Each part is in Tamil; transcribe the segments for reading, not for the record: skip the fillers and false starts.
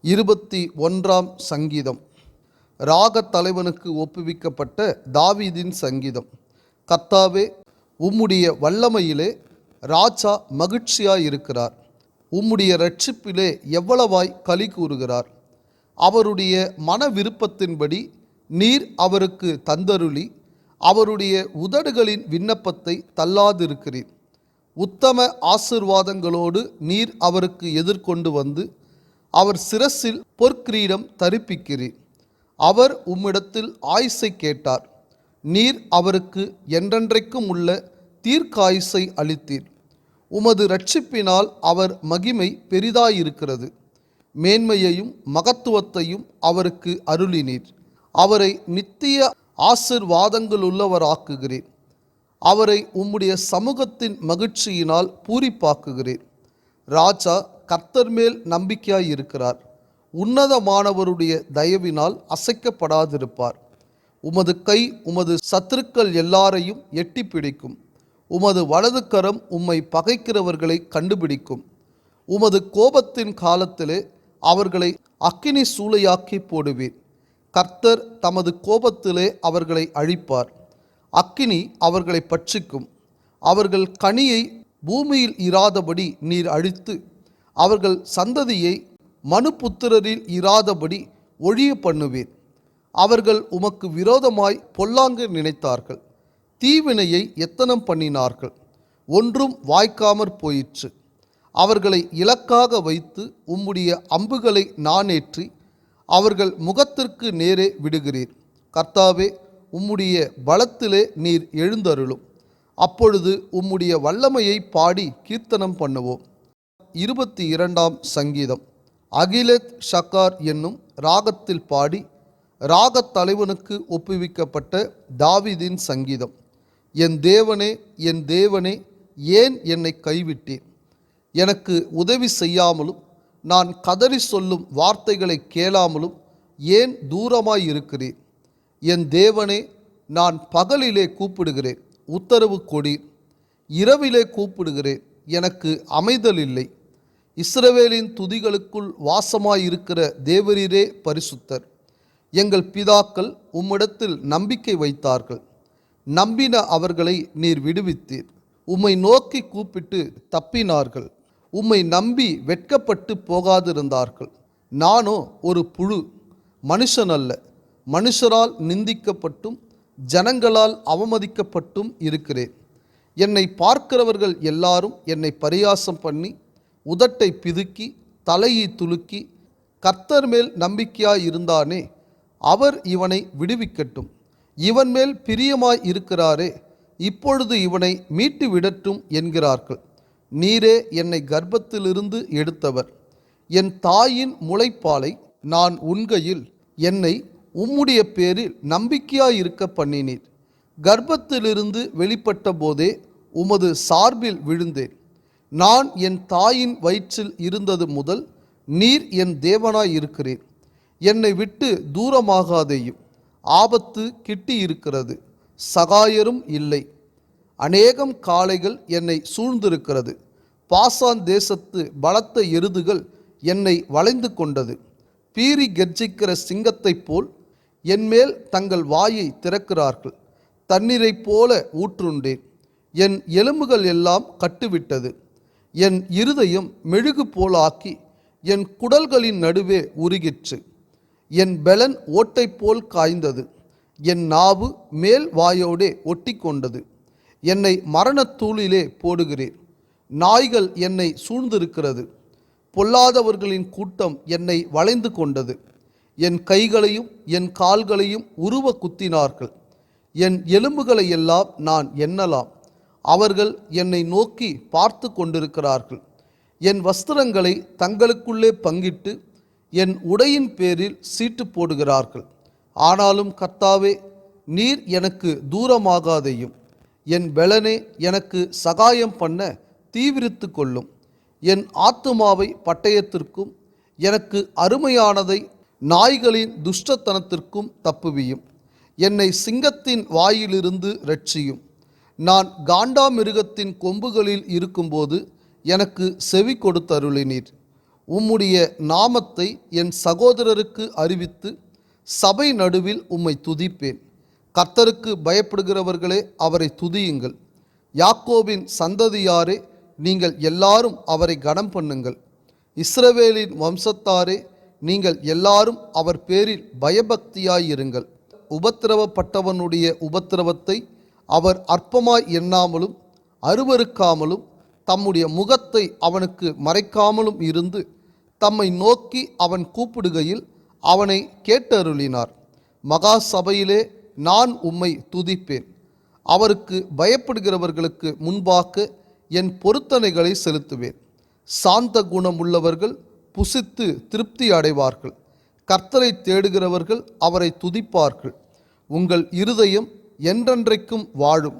21 சங்கீதம். ராகத் தலைவனுக்கு ஒப்புவிக்கப்பட்ட தாவீதின் சங்கீதம். கர்த்தாவே, உம்முடைய வல்லமையிலே ராஜா மகிழ்ச்சியாயிருக்கிறார். உம்முடைய இரட்சிப்பிலே எவ்வளவாய் களி கூறுகிறார். அவருடைய மன விருப்பத்தின்படி நீர் அவருக்கு தந்தருளி அவருடைய உதடுகளின் விண்ணப்பத்தை தள்ளாதிருக்கிறீர். உத்தம ஆசீர்வாதங்களோடு நீர் அவருக்கு எதிர்கொண்டு வந்து அவர் சிரசில் பொற்கிரீடம் தரிப்பிக்கிறீர். அவர் உம்மிடத்தில் ஆயுசை கேட்டார். நீர் அவருக்கு என்றென்றைக்கும் உள்ள தீர்க்காயுசை அளித்தீர். உமது இரட்சிப்பினால் அவர் மகிமை பெரிதாயிருக்கிறது. மேன்மையையும் மகத்துவத்தையும் அவருக்கு அருளினீர். அவரை நித்திய ஆசீர்வாதங்களுள்ளவராக்குகிறீர். அவரை உம்முடைய சமூகத்தின் மகிழ்ச்சியினால் பூரிப்பாக்குகிறீர். ராஜா கர்த்தர் மேல் நம்பிக்கையாயிருக்கிறார். உன்னதமானவருடைய தயவினால் அசைக்கப்படாதிருப்பார். உமது கை உமது சத்துருக்கள் எல்லாரையும் எட்டி பிடிக்கும். உமது வலது கரம் உம்மை பகைக்கிறவர்களை கண்டுபிடிக்கும். உமது கோபத்தின் காலத்திலே அவர்களை அக்கினி சூளையாக்கி போடுவீர். கர்த்தர் தமது கோபத்திலே அவர்களை அழிப்பார். அக்கினி அவர்களை பட்சிக்கும். அவர்கள் கனியை பூமியில் இராதபடி நீர் அழித்து அவர்கள் சந்ததியை மனுபுத்திரரில் இராதபடி ஒழிய பண்ணுவீர். அவர்கள் உமக்கு விரோதமாய் பொல்லாங்கு நினைத்தார்கள். தீவினையை எத்தனம் பண்ணினார்கள். ஒன்றும் வாய்க்காமற் போயிற்று. அவர்களை இலக்காக வைத்து உம்முடைய அம்புகளை நானேற்றி அவர்கள் முகத்திற்கு நேரே விடுகிறீர். கர்த்தாவே, உம்முடைய பலத்திலே நீர் எழுந்தருளும். அப்பொழுது உம்முடைய வல்லமையை பாடி கீர்த்தனம் பண்ணுவோம். 22 சங்கீதம். அகிலத் ஷக்கார் என்னும் ராகத்தில் பாடி ராகத் தலைவனுக்கு ஒப்புவிக்கப்பட்ட தாவீதின் சங்கீதம். என் தேவனே, என் தேவனே, ஏன் என்னை கைவிட்டீர்? எனக்கு உதவி செய்யாமலும் நான் கதறி சொல்லும் வார்த்தைகளை கேளாமலும் ஏன் தூரமாயிருக்கிறீர்? என் தேவனே, நான் பகலிலே கூப்பிடுகிறேன், உத்தரவு கொடீர். இரவிலே கூப்பிடுகிறேன், எனக்கு அமைதல் இல்லை. இஸ்ரவேலின் துதிகளுக்குள் வாசமாயிருக்கிற தேவரீரே பரிசுத்தர். எங்கள் பிதாக்கள் உம்மிடத்தில் நம்பிக்கை வைத்தார்கள். நம்பின அவர்களை நீர் விடுவித்தீர். உம்மை நோக்கி கூப்பிட்டு தப்பினார்கள். உம்மை நம்பி வெட்கப்பட்டு போகாதிருந்தார்கள். நானோ ஒரு புழு, மனுஷன் அல்ல. மனுஷரால் நிந்திக்கப்பட்டும் ஜனங்களால் அவமதிக்கப்பட்டும் இருக்கிறேன். என்னை பார்க்கிறவர்கள் எல்லாரும் என்னை பரியாசம் பண்ணி உதட்டை பிதுக்கி தலையை துலுக்கி, கர்த்தர் மேல் நம்பிக்கையாயிருந்தானே, அவர் இவனை விடுவிக்கட்டும். இவன் மேல் பிரியமாய் இருக்கிறாரே, இப்பொழுது இவனை மீட்டு விடட்டும் என்கிறார்கள். நீரே என்னை கர்ப்பத்திலிருந்து எடுத்தவர். என் தாயின் முளைப்பாலை நான் உண்கையில் என்னை உம்முடைய பேரில் நம்பிக்கையாயிருக்க பண்ணினீர். கர்ப்பத்திலிருந்து வெளிப்பட்ட போதே உமது சார்பில் விழுந்தேன். நான் என் தாயின் வயிற்றில் இருந்தது முதல் நீர் என் தேவனாயிருக்கிறீர். என்னை விட்டு தூரமாகாதேயும். ஆபத்து கிட்டி இருக்கிறது, சகாயரும் இல்லை. அநேகம் காளைகள் என்னை சூழ்ந்திருக்கிறது. பாசான் தேசத்து பலத்த எருதுகள் என்னை வளைந்து கொண்டது. பீறி கர்ஜிக்கிற சிங்கத்தைப் போல் என்மேல் தங்கள் வாயை திறக்கிறார்கள். தண்ணீரைப் போல ஊற்றுண்டேன். என் எலும்புகள் எல்லாம் கட்டுவிட்டது. என் இருதயம் மெழுகு போலாக்கி என் குடல்களின் நடுவே உருகிற்று. என் பெலன் ஓட்டை போல் காய்ந்தது. என் நாவு மேல் வாயோடே ஒட்டி கொண்டது. என்னை மரணத்தூளிலே போடுகிறேன். நாய்கள் என்னை சூழ்ந்திருக்கிறது. பொல்லாதவர்களின் கூட்டம் என்னை வளைந்து கொண்டது. என் கைகளையும் என் கால்களையும் உருவ குத்தினார்கள். என் எலும்புகளை எல்லாம் நான் எண்ணலாம். அவர்கள் என்னை நோக்கி பார்த்து கொண்டிருக்கிறார்கள். என் வஸ்திரங்களை தங்களுக்குள்ளே பங்கிட்டு என் உடையின் பேரில் சீட்டு போடுகிறார்கள். ஆனாலும் கர்த்தாவே, நீர் எனக்கு தூரமாகாதையும். என் பெலனே, எனக்கு சகாயம் பண்ண தீவிரித்து கொள்ளும். என் ஆத்துமாவை பட்டயத்திற்கும் எனக்கு அருமையானதை நாய்களின் துஷ்டத்தனத்திற்கும் தப்புவியும். என்னை சிங்கத்தின் வாயிலிருந்து இரட்சியும். நான் காண்டாமிருகத்தின் கொம்புகளில் இருக்கும்போது எனக்கு செவி கொடுத்தருளினீர். உம்முடைய நாமத்தை என் சகோதரருக்கு அறிவித்து சபை நடுவில் உம்மை துதிப்பேன். கர்த்தருக்கு பயப்படுகிறவர்களே, அவரை துதியுங்கள். யாக்கோபின் சந்ததியாரே, நீங்கள் எல்லாரும் அவரை கனம் பண்ணுங்கள். இஸ்ரவேலின் வம்சத்தாரே, நீங்கள் எல்லாரும் அவர் பேரில் பயபக்தியாயிருங்கள். உபத்திரவப்பட்டவனுடைய உபத்திரவத்தை அவர் அற்பமாய் எண்ணாமலும் அருவருக்காமலும் தம்முடைய முகத்தை அவனுக்கு மறைக்காமலும் இருந்து தம்மை நோக்கி அவன் கூப்பிடுகையில் அவனை கேட்டருளினார். மகா சபையிலே நான் உம்மை துதிப்பேன். அவருக்கு பயப்படுகிறவர்களுக்கு முன்பாக என் பொருத்தனைகளை செலுத்துவேன். சாந்த குணம் உள்ளவர்கள் புசித்து திருப்தி அடைவார்கள். கர்த்தரை தேடுகிறவர்கள் அவரை துதிப்பார்கள். உங்கள் இருதயம் என்றென்றைக்கும் வாழும்.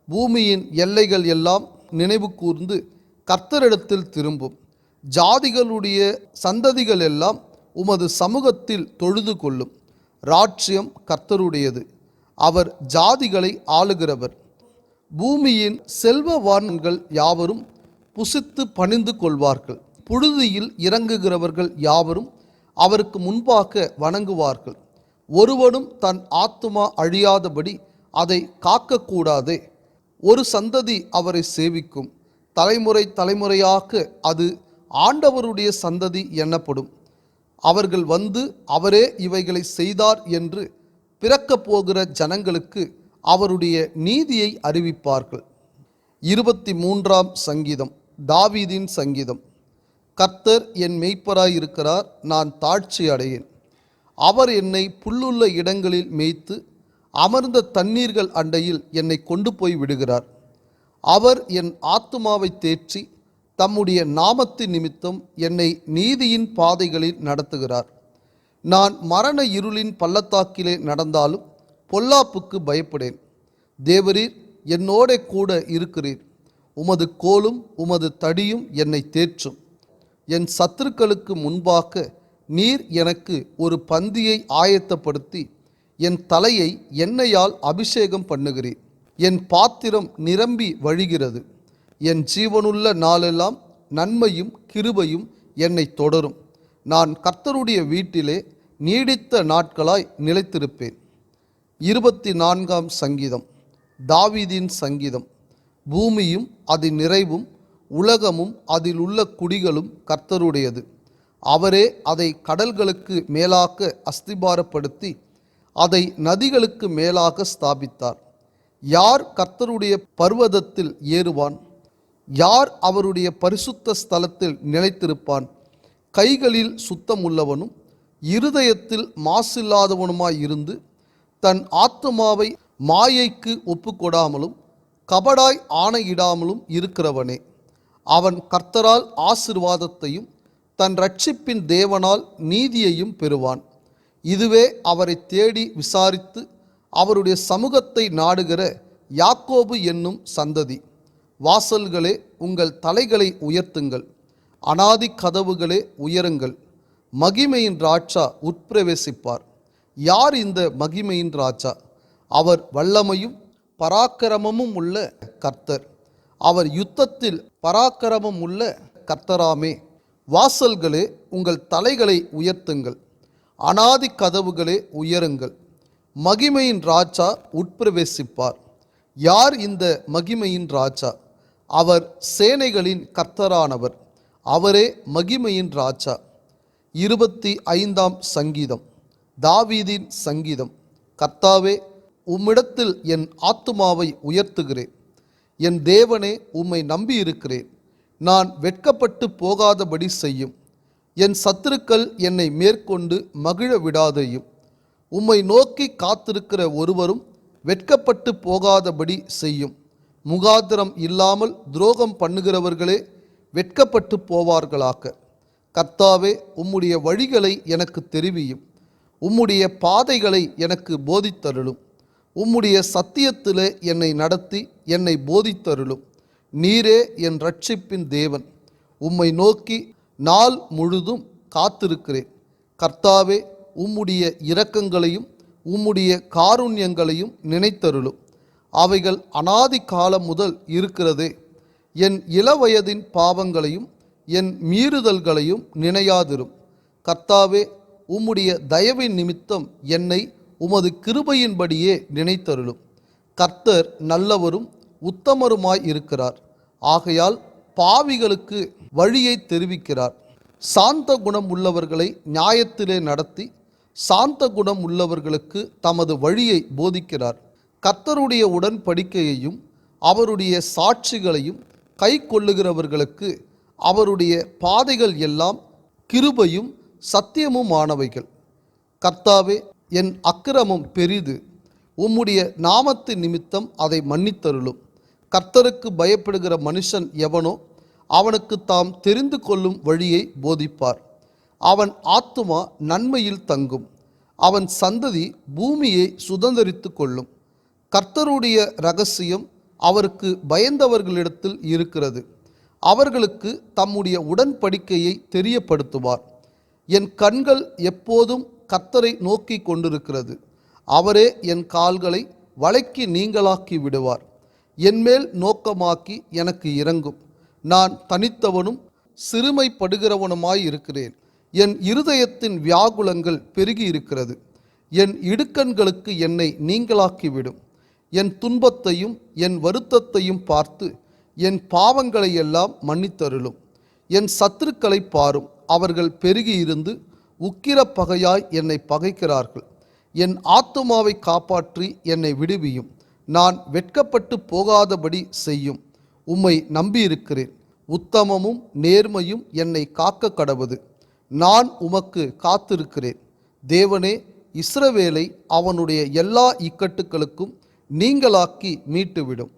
பூமியின் எல்லைகள் எல்லாம் நினைவு கூர்ந்து கர்த்தரிடத்தில் திரும்பும். ஜாதிகளுடைய சந்ததிகள் எல்லாம் உமது சமூகத்தில் தொழுது கொள்ளும். ராஜ்யம் கர்த்தருடையது, அவர் ஜாதிகளை ஆளுகிறவர். பூமியின் செல்வவான்கள் யாவரும் புசித்து பணிந்து கொள்வார்கள். புழுதியில் இறங்குகிறவர்கள் யாவரும் அவருக்கு முன்பாக வணங்குவார்கள். ஒருவனும் தன் ஆத்துமா அழியாதபடி அதை காக்கக்கூடாதே. ஒரு சந்ததி அவரை சேவிக்கும். தலைமுறை தலைமுறையாக அது ஆண்டவருடைய சந்ததி எண்ணப்படும். அவர்கள் வந்து அவரே இவைகளை செய்தார் என்று பிறக்கப் போகிற ஜனங்களுக்கு அவருடைய நீதியை அறிவிப்பார்கள். 23ஆம் சங்கீதம். தாவீதின் சங்கீதம். கர்த்தர் என் மேய்ப்பராயிருக்கிறார், நான் தாழ்ச்சி அடையேன். அவர் என்னை புல்லுள்ள இடங்களில் மேய்த்து அமர்ந்த தண்ணீர்கள் அண்டையில் என்னை கொண்டு போய் விடுகிறார். அவர் என் ஆத்துமாவை தேற்றி தம்முடைய நாமத்தின் நிமித்தம் என்னை நீதியின் பாதைகளில் நடத்துகிறார். நான் மரண இருளின் பள்ளத்தாக்கிலே நடந்தாலும் பொல்லாப்புக்கு பயப்படேன். தேவரீர் என்னோட கூட இருக்கிறீர். உமது கோலும் உமது தடியும் என்னை தேற்றும். என் சத்துருக்களுக்கு முன்பாக நீர் எனக்கு ஒரு பந்தியை ஆயத்தப்படுத்தி என் தலையை எண்ணெயால் அபிஷேகம் பண்ணுகிறீர். என் பாத்திரம் நிரம்பி வழிகிறது. என் ஜீவனுள்ள நாளெல்லாம் நன்மையும் கிருபையும் என்னை தொடரும். நான் கர்த்தருடைய வீட்டிலே நீடித்த நாட்களாய் நிலைத்திருப்பேன். 24ஆம் சங்கீதம். தாவீதின் சங்கீதம். பூமியும் அதன் நிறைவும் உலகமும் அதில் உள்ள குடிகளும் கர்த்தருடையது. அவரே அதை கடல்களுக்கு மேலாக அஸ்திபாரப்படுத்தி அதை நதிகளுக்கு மேலாக ஸ்தாபித்தார். யார் கர்த்தருடைய பர்வதத்தில் ஏறுவான்? யார் அவருடைய பரிசுத்த ஸ்தலத்தில் நிலைத்திருப்பான்? கைகளில் சுத்தமுள்ளவனும் இருதயத்தில் மாசில்லாதவனுமாயிருந்து தன் ஆத்துமாவை மாயைக்கு ஒப்புக்கொடாமலும் கபடாய் ஆணையிடாமலும் இருக்கிறவனே. அவன் கர்த்தரால் ஆசீர்வாதத்தையும் தன் இரட்சிப்பின் தேவனால் நீதியையும் பெறுவான். இதுவே அவரை தேடி விசாரித்து அவருடைய சமூகத்தை நாடுகிற யாக்கோபு என்னும் சந்ததி. வாசல்களே, உங்கள் தலைகளை உயர்த்துங்கள். அநாதி கதவுகளே, உயருங்கள். மகிமையின் ராஜா உட்பிரவேசிப்பார். யார் இந்த மகிமையின் ராஜா? அவர் வல்லமையும் பராக்கிரமமும் உள்ள கர்த்தர். அவர் யுத்தத்தில் பராக்கிரமம் உள்ள கர்த்தராமே. வாசல்களே, உங்கள் தலைகளை உயர்த்துங்கள். அநாதி கதவுகளே, உயருங்கள். மகிமையின் ராஜா உட்பிரவேசிப்பார். யார் இந்த மகிமையின் ராஜா? அவர் சேனைகளின் கர்த்தரானவர். அவரே மகிமையின் ராஜா. 25ஆம் சங்கீதம். தாவீதின் சங்கீதம். கர்த்தாவே, உம்மிடத்தில் என் ஆத்துமாவை உயர்த்துகிறேன். என் தேவனே, உம்மை நம்பியிருக்கிறேன். நான் வெட்கப்பட்டு போகாதபடி செய்யும். என் சத்துருக்கள் என்னை மேற்கொண்டு மகிழ விடாதையும். உம்மை நோக்கி காத்திருக்கிற ஒருவரும் வெட்கப்பட்டு போகாதபடி செய்யும். முகாந்திரம் இல்லாமல் துரோகம் பண்ணுகிறவர்களே வெட்கப்பட்டு போவார்களாக. கர்த்தாவே, உம்முடைய வழிகளை எனக்கு தெரிவியும். உம்முடைய பாதைகளை எனக்கு போதித்தருளும். உம்முடைய சத்தியத்திலே என்னை நடத்தி என்னை போதித்தருளும். நீரே என் இரட்சிப்பின் தேவன். உம்மை நோக்கி நாள் முழுதும் காத்திருக்கிறேன். கர்த்தாவே, உம்முடைய இரக்கங்களையும் உம்முடைய காருண்யங்களையும் நினைத்தருளும். அவைகள் அநாதி காலம் முதல் இருக்கிறதே. என் இளவயதின் பாவங்களையும் என் மீறுதல்களையும் நினையாதிரும். கர்த்தாவே, உம்முடைய தயவின் நிமித்தம் என்னை உமது கிருபையின்படியே நினைத்தருளும். கர்த்தர் நல்லவரும் உத்தமருமாய் இருக்கிறார். ஆகையால் பாவிகளுக்கு வழியை தெரிவிக்கிறார். சாந்த குணம் உள்ளவர்களை நியாயத்திலே நடத்தி சாந்த குணம் உள்ளவர்களுக்கு தமது வழியை போதிக்கிறார். கர்த்தருடைய உடன்படிக்கையையும் அவருடைய சாட்சிகளையும் கை கொள்ளுகிறவர்களுக்கு அவருடைய பாதைகள் எல்லாம் கிருபையும் சத்தியமுமானவைகள். கர்த்தாவே, என் அக்கிரமம் பெரிது, உம்முடைய நாமத்தின் நிமித்தம் அதை மன்னித்தருளும். கர்த்தருக்கு பயப்படுகிற மனுஷன் எவனோ அவனுக்கு தாம் தெரிந்து கொள்ளும் வழியை போதிப்பார். அவன் ஆத்துமா நன்மையில் தங்கும், அவன் சந்ததி பூமியை சுதந்தரித்து கொள்ளும். கர்த்தருடைய இரகசியம் அவருக்கு பயந்தவர்களிடத்தில் இருக்கிறது, அவர்களுக்கு தம்முடைய உடன்படிக்கையை தெரியப்படுத்துவார். என் கண்கள் எப்போதும் கர்த்தரை நோக்கி கொண்டிருக்கிறது, அவரே என் கால்களை வலைக்கு நீங்களாக்கி விடுவார். என்மேல் நோக்கமாக்கி எனக்கு இரங்கும். நான் தனித்தவனும் சிறுமைப்படுகிறவனுமாயிருக்கிறேன். என் இருதயத்தின் வியாகுலங்கள் பெருகி இருக்கிறது. என் இடுக்கண்களுக்கு என்னை நீங்களாக்கிவிடும். என் துன்பத்தையும் என் வருத்தத்தையும் பார்த்து என் பாவங்களை எல்லாம் மன்னித்தருளும். என் சத்துருக்களை பாரும், அவர்கள் பெருகி இருந்து உக்கிர பகையாய் என்னை பகைக்கிறார்கள். என் ஆத்துமாவை காப்பாற்றி என்னை விடுவியும். நான் வெட்கப்பட்டு போகாதபடி செய்யும். உம்மை நம்பியிருக்கிறேன். உத்தமமும் நேர்மையும் என்னை காக்க கடவது. நான் உமக்கு காத்திருக்கிறேன். தேவனே, இஸ்ரவேலை அவனுடைய எல்லா இக்கட்டுகளுக்கும் நீங்களாக்கி மீட்டுவிடும்.